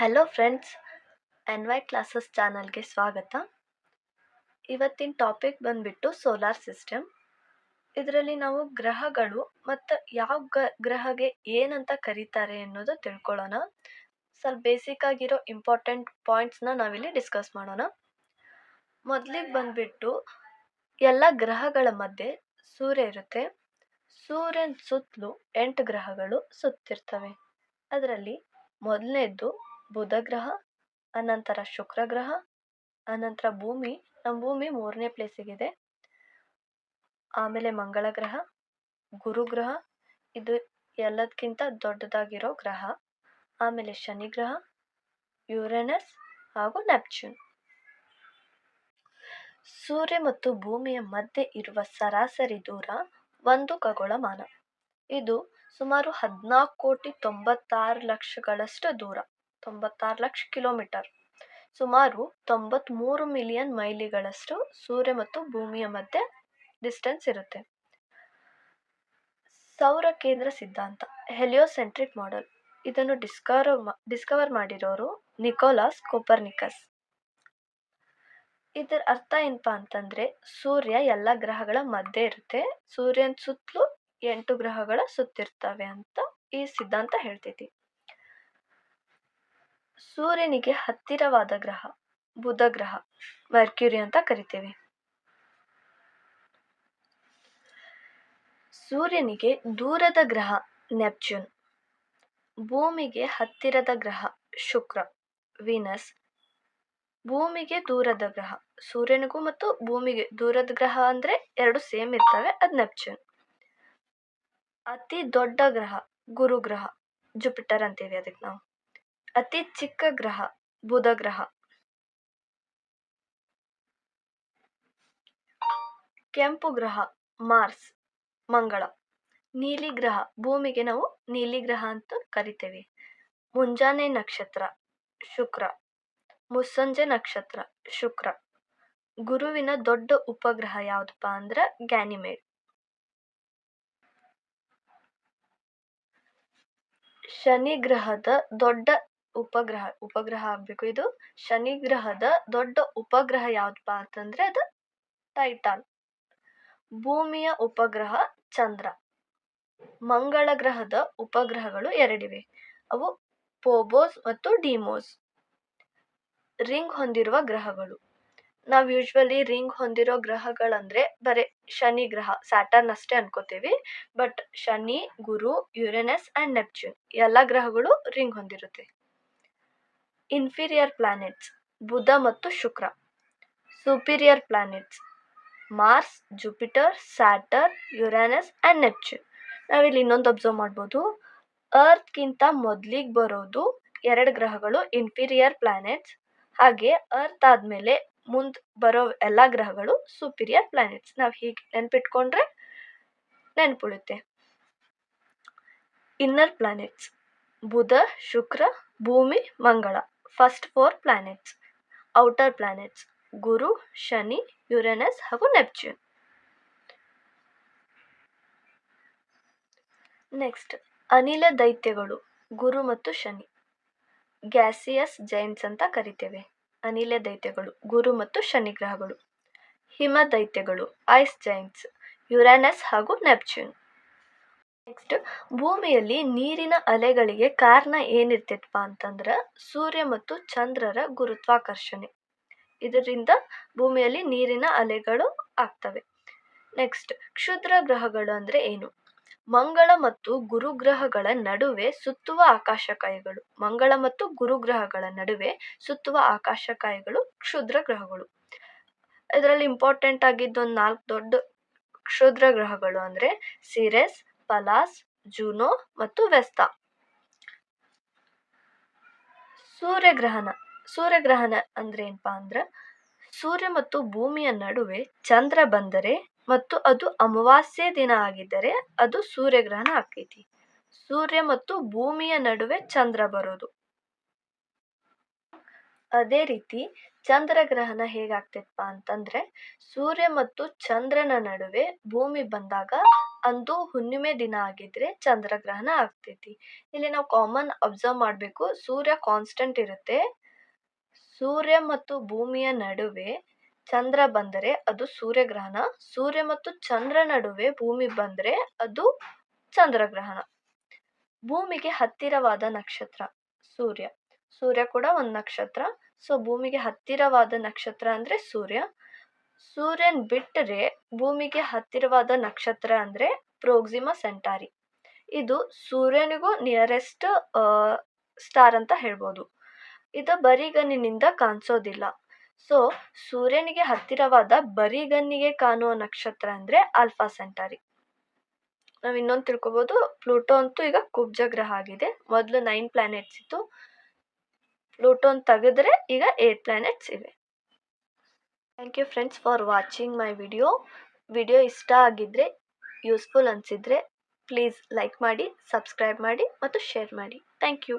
Hello friends, ಎನ್.ವೈ classes ಚಾನಲ್ಗೆ ಸ್ವಾಗತ. ಇವತ್ತಿನ ಟಾಪಿಕ್ ಬಂದ್ಬಿಟ್ಟು ಸೋಲಾರ್ ಸಿಸ್ಟಮ್. ಇದರಲ್ಲಿ ನಾವು ಗ್ರಹಗಳು ಮತ್ತು ಯಾವ ಗ್ರಹಗೆ ಏನಂತ ಕರೀತಾರೆ ಅನ್ನೋದು ತಿಳ್ಕೊಳ್ಳೋಣ. ಸ್ವಲ್ಪ ಬೇಸಿಕ್ ಆಗಿರೋ ಇಂಪಾರ್ಟೆಂಟ್ ಪಾಯಿಂಟ್ಸ್ನ ನಾವಿಲ್ಲಿ ಡಿಸ್ಕಸ್ ಮಾಡೋಣ. ಮೊದಲಿಗೆ ಬಂದ್ಬಿಟ್ಟು ಎಲ್ಲ ಗ್ರಹಗಳ ಮಧ್ಯೆ ಸೂರ್ಯ ಇರುತ್ತೆ. ಸೂರ್ಯನ ಸುತ್ತಲೂ 8 ಗ್ರಹಗಳು ಸುತ್ತಿರ್ತವೆ. ಅದರಲ್ಲಿ ಮೊದಲನೇದ್ದು ಬುಧ ಗ್ರಹ, ಅನಂತರ ಶುಕ್ರ ಗ್ರಹ, ಅನಂತರ ಭೂಮಿ. ನಮ್ಮ ಭೂಮಿ 3ನೇ ಪ್ಲೇಸಿಗಿದೆ. ಆಮೇಲೆ ಮಂಗಳ ಗ್ರಹ, ಗುರು ಗ್ರಹ, ಇದು ಎಲ್ಲದಕ್ಕಿಂತ ದೊಡ್ಡದಾಗಿರೋ ಗ್ರಹ. ಆಮೇಲೆ ಶನಿ ಗ್ರಹ, ಯುರೇನಸ್ ಹಾಗೂ ನೆಪ್ಚೂನ್. ಸೂರ್ಯ ಮತ್ತು ಭೂಮಿಯ ಮಧ್ಯೆ ಇರುವ ಸರಾಸರಿ ದೂರ 1 ಖಗೋಳಮಾನ. ಇದು ಸುಮಾರು 14,96,00,000ಗಳಷ್ಟು ದೂರ, 96 ಲಕ್ಷ ಕಿಲೋಮೀಟರ್. ಸುಮಾರು 93 ಮಿಲಿಯನ್ ಮೈಲಿಗಳಷ್ಟು ಸೂರ್ಯ ಮತ್ತು ಭೂಮಿಯ ಮಧ್ಯೆ ಡಿಸ್ಟೆನ್ಸ್ ಇರುತ್ತೆ. ಸೌರ ಕೇಂದ್ರ ಸಿದ್ಧಾಂತ, ಹೆಲಿಯೋಸೆಂಟ್ರಿಕ್ ಮಾಡೆಲ್, ಇದನ್ನು ಡಿಸ್ಕವರ್ ಮಾಡಿರೋರು ನಿಕೋಲಾಸ್ ಕೋಪರ್ನಿಕಸ್. ಇದರ ಅರ್ಥ ಏನಪ್ಪಾ ಅಂತಂದ್ರೆ, ಸೂರ್ಯ ಎಲ್ಲ ಗ್ರಹಗಳ ಮಧ್ಯೆ ಇರುತ್ತೆ, ಸೂರ್ಯನ ಸುತ್ತಲೂ 8 ಗ್ರಹಗಳ ಸುತ್ತಿರ್ತವೆ ಅಂತ ಈ ಸಿದ್ಧಾಂತ ಹೇಳ್ತೈತಿ. ಸೂರ್ಯನಿಗೆ ಹತ್ತಿರವಾದ ಗ್ರಹ ಬುಧ ಗ್ರಹ, ಮರ್ಕ್ಯೂರಿ ಅಂತ ಕರಿತೇವೆ. ಸೂರ್ಯನಿಗೆ ದೂರದ ಗ್ರಹ ನೆಪ್ಚೂನ್. ಭೂಮಿಗೆ ಹತ್ತಿರದ ಗ್ರಹ ಶುಕ್ರ, ವೀನಸ್. ಭೂಮಿಗೆ ದೂರದ ಗ್ರಹ, ಸೂರ್ಯನಿಗೂ ಮತ್ತು ಭೂಮಿಗೆ ದೂರದ ಗ್ರಹ ಅಂದ್ರೆ 2 ಸೇಮ್ ಇರ್ತವೆ, ಅದು ನೆಪ್ಚೂನ್. ಅತಿ ದೊಡ್ಡ ಗ್ರಹ ಗುರು ಗ್ರಹ, ಜುಪಿಟರ್ ಅಂತೀವಿ ಅದಕ್ಕೆ ನಾವು. ಅತಿ ಚಿಕ್ಕ ಗ್ರಹ ಬುಧ ಗ್ರಹ. ಕೆಂಪು ಗ್ರಹ ಮಾರ್ಸ್, ಮಂಗಳ. ನೀಲಿ ಗ್ರಹ, ಭೂಮಿಗೆ ನಾವು ನೀಲಿ ಗ್ರಹ ಅಂತ ಕರಿತೇವೆ. ಮುಂಜಾನೆ ನಕ್ಷತ್ರ ಶುಕ್ರ, ಮುಸ್ಸಂಜೆ ನಕ್ಷತ್ರ ಶುಕ್ರ. ಗುರುವಿನ ದೊಡ್ಡ ಉಪಗ್ರಹ ಯಾವ್ದಪ್ಪ ಅಂದ್ರೆ ಗ್ಯಾನಿಮೇಡ್. ಶನಿ ಗ್ರಹದ ದೊಡ್ಡ ಉಪಗ್ರಹ ಆಗ್ಬೇಕು ಇದು. ಶನಿ ಗ್ರಹದ ದೊಡ್ಡ ಉಪಗ್ರಹ ಯಾವ್ದಪ್ಪ ಅಂತಂದ್ರೆ ಅದು ಟೈಟಾನ್. ಭೂಮಿಯ ಉಪಗ್ರಹ ಚಂದ್ರ. ಮಂಗಳ ಗ್ರಹದ ಉಪಗ್ರಹಗಳು 2 ಇವೆ, ಅವು ಫೋಬೋಸ್ ಮತ್ತು ಡಿಮೋಸ್. ರಿಂಗ್ ಹೊಂದಿರುವ ಗ್ರಹಗಳು, ನಾವು ಯೂಶ್ವಲಿ ರಿಂಗ್ ಹೊಂದಿರೋ ಗ್ರಹಗಳಂದ್ರೆ ಬರೀ ಶನಿ ಗ್ರಹ ಸ್ಯಾಟರ್ನ್ ಅಷ್ಟೇ ಅನ್ಕೋತೀವಿ. But Shani, Guru, Uranus and Neptune ಎಲ್ಲ ಗ್ರಹಗಳು ರಿಂಗ್ ಹೊಂದಿರುತ್ತೆ. ಇನ್ಫೀರಿಯರ್ ಪ್ಲಾನೆಟ್ಸ್ ಬುಧ ಮತ್ತು Shukra. Superior planets Mars, Jupiter, Saturn, Uranus and Neptune. ನಾವಿಲ್ಲಿ ಇನ್ನೊಂದು ಅಬ್ಸರ್ವ್ ಮಾಡ್ಬೋದು, ಅರ್ತ್ಗಿಂತ ಮೊದಲಿಗೆ ಬರೋದು 2 ಗ್ರಹಗಳು ಇನ್ಫೀರಿಯರ್ ಪ್ಲಾನೆಟ್ಸ್. ಹಾಗೆ ಅರ್ತ್ ಆದ್ಮೇಲೆ ಮುಂದೆ ಬರೋ ಎಲ್ಲ ಗ್ರಹಗಳು ಸುಪೀರಿಯರ್ ಪ್ಲಾನೆಟ್ಸ್. ನಾವು ಹೀಗೆ ನೆನ್ಪಿಟ್ಕೊಂಡ್ರೆ ನೆನ್ಪುಳುತ್ತೆ. ಇನ್ನರ್ ಪ್ಲಾನೆಟ್ಸ್ ಬುಧ, ಶುಕ್ರ, ಭೂಮಿ, ಮಂಗಳ, ಫಸ್ಟ್ 4 ಪ್ಲಾನೆಟ್ಸ್. ಔಟರ್ ಪ್ಲಾನೆಟ್ಸ್ ಗುರು, ಶನಿ, ಯುರೇನಸ್ ಹಾಗೂ ನೆಪ್ಚೂನ್. ನೆಕ್ಸ್ಟ್ ಅನಿಲ ದೈತ್ಯಗಳು ಗುರು ಮತ್ತು ಶನಿ, ಗ್ಯಾಸಿಯಸ್ ಜೈಂಟ್ಸ್ ಅಂತ ಕರಿತೇವೆ. ಅನಿಲ ದೈತ್ಯಗಳು ಗುರು ಮತ್ತು ಶನಿ ಗ್ರಹಗಳು. ಹಿಮ ದೈತ್ಯಗಳು ಐಸ್ ಜೈಂಟ್ಸ್, ಯುರೇನಸ್ ಹಾಗೂ ನೆಪ್ಚೂನ್. ನೆಕ್ಸ್ಟ್ ಭೂಮಿಯಲ್ಲಿ ನೀರಿನ ಅಲೆಗಳಿಗೆ ಕಾರಣ ಏನಿರ್ತೈತಪ್ಪ ಅಂತಂದ್ರೆ ಸೂರ್ಯ ಮತ್ತು ಚಂದ್ರರ ಗುರುತ್ವಾಕರ್ಷಣೆ. ಇದರಿಂದ ಭೂಮಿಯಲ್ಲಿ ನೀರಿನ ಅಲೆಗಳು ಆಗ್ತವೆ. ನೆಕ್ಸ್ಟ್ ಕ್ಷುದ್ರ ಗ್ರಹಗಳು ಅಂದ್ರೆ ಏನು? ಮಂಗಳ ಮತ್ತು ಗುರು ಗ್ರಹಗಳ ನಡುವೆ ಸುತ್ತುವ ಆಕಾಶಕಾಯಗಳು. ಮಂಗಳ ಮತ್ತು ಗುರು ಗ್ರಹಗಳ ನಡುವೆ ಸುತ್ತುವ ಆಕಾಶಕಾಯಗಳು ಕ್ಷುದ್ರ ಗ್ರಹಗಳು. ಇದರಲ್ಲಿ ಇಂಪಾರ್ಟೆಂಟ್ ಆಗಿದ್ದು 4 ದೊಡ್ಡ ಕ್ಷುದ್ರ ಗ್ರಹಗಳು ಅಂದ್ರೆ ಸಿರೆಸ್, ಪಲಾಸ್, ಜೂನೋ ಮತ್ತು ವೆಸ್ತಾ. ಸೂರ್ಯಗ್ರಹಣ ಅಂದ್ರೆ ಏನಪ್ಪಾ ಅಂದ್ರ ಸೂರ್ಯ ಮತ್ತು ಭೂಮಿಯ ನಡುವೆ ಚಂದ್ರ ಬಂದರೆ ಮತ್ತು ಅದು ಅಮಾವಾಸ್ಯೆ ದಿನ ಆಗಿದ್ದರೆ ಅದು ಸೂರ್ಯಗ್ರಹಣ ಆಕೈತಿ. ಸೂರ್ಯ ಮತ್ತು ಭೂಮಿಯ ನಡುವೆ ಚಂದ್ರ ಬರೋದು. ಅದೇ ರೀತಿ ಚಂದ್ರಗ್ರಹಣ ಹೇಗಾಗ್ತೈತಪ್ಪ ಅಂತಂದ್ರೆ ಸೂರ್ಯ ಮತ್ತು ಚಂದ್ರನ ನಡುವೆ ಭೂಮಿ ಬಂದಾಗ ಅಂದು ಹುಣ್ಣಿಮೆ ದಿನ ಆಗಿದ್ರೆ ಚಂದ್ರಗ್ರಹಣ ಆಗ್ತೈತಿ. ಇಲ್ಲಿ ನಾವು ಕಾಮನ್ ಅಬ್ಸರ್ವ್ ಮಾಡಬೇಕು, ಸೂರ್ಯ ಕಾನ್ಸ್ಟೆಂಟ್ ಇರುತ್ತೆ. ಸೂರ್ಯ ಮತ್ತು ಭೂಮಿಯ ನಡುವೆ ಚಂದ್ರ ಬಂದರೆ ಅದು ಸೂರ್ಯಗ್ರಹಣ. ಸೂರ್ಯ ಮತ್ತು ಚಂದ್ರ ನಡುವೆ ಭೂಮಿ ಬಂದರೆ ಅದು ಚಂದ್ರಗ್ರಹಣ. ಭೂಮಿಗೆ ಹತ್ತಿರವಾದ ನಕ್ಷತ್ರ ಸೂರ್ಯ. ಸೂರ್ಯ ಕೂಡ ಒಂದು ನಕ್ಷತ್ರ. ಸೊ ಭೂಮಿಗೆ ಹತ್ತಿರವಾದ ನಕ್ಷತ್ರ ಅಂದರೆ ಸೂರ್ಯ. ಸೂರ್ಯನ್ ಬಿಟ್ಟರೆ ಭೂಮಿಗೆ ಹತ್ತಿರವಾದ ನಕ್ಷತ್ರ ಅಂದರೆ ಪ್ರೋಕ್ಸಿಮಾ ಸೆಂಟಾರಿ. ಇದು ಸೂರ್ಯನಿಗೂ ನಿಯರೆಸ್ಟ್ ಸ್ಟಾರ್ ಅಂತ ಹೇಳ್ಬೋದು. ಇದು ಬರಿಗಣ್ಣಿನಿಂದ ಕಾಣಿಸೋದಿಲ್ಲ. ಸೊ ಸೂರ್ಯನಿಗೆ ಹತ್ತಿರವಾದ ಬರಿಗಣ್ಣಿಗೆ ಕಾಣುವ ನಕ್ಷತ್ರ ಅಂದರೆ ಆಲ್ಫಾ ಸೆಂಟಾರಿ. ನಾವು ಇನ್ನೊಂದು ತಿಳ್ಕೊಬೋದು, ಪ್ಲೂಟೋ ಅಂತೂ ಈಗ ಕುಬ್ಜ ಗ್ರಹ ಆಗಿದೆ. ಮೊದಲು 9 ಪ್ಲಾನೆಟ್ಸ್ ಇತ್ತು. ಪ್ಲೂಟೋನ್ ತೆಗೆದ್ರೆ ಈಗ 8 ಪ್ಲಾನೆಟ್ಸ್ ಇವೆ. Thank you friends for watching my video ಇಷ್ಟ ಆಗಿದ್ದರೆ, ಯೂಸ್ಫುಲ್ ಅನಿಸಿದರೆ ಪ್ಲೀಸ್ ಲೈಕ್ ಮಾಡಿ, ಸಬ್ಸ್ಕ್ರೈಬ್ ಮಾಡಿ ಮತ್ತು ಶೇರ್ ಮಾಡಿ. Thank you.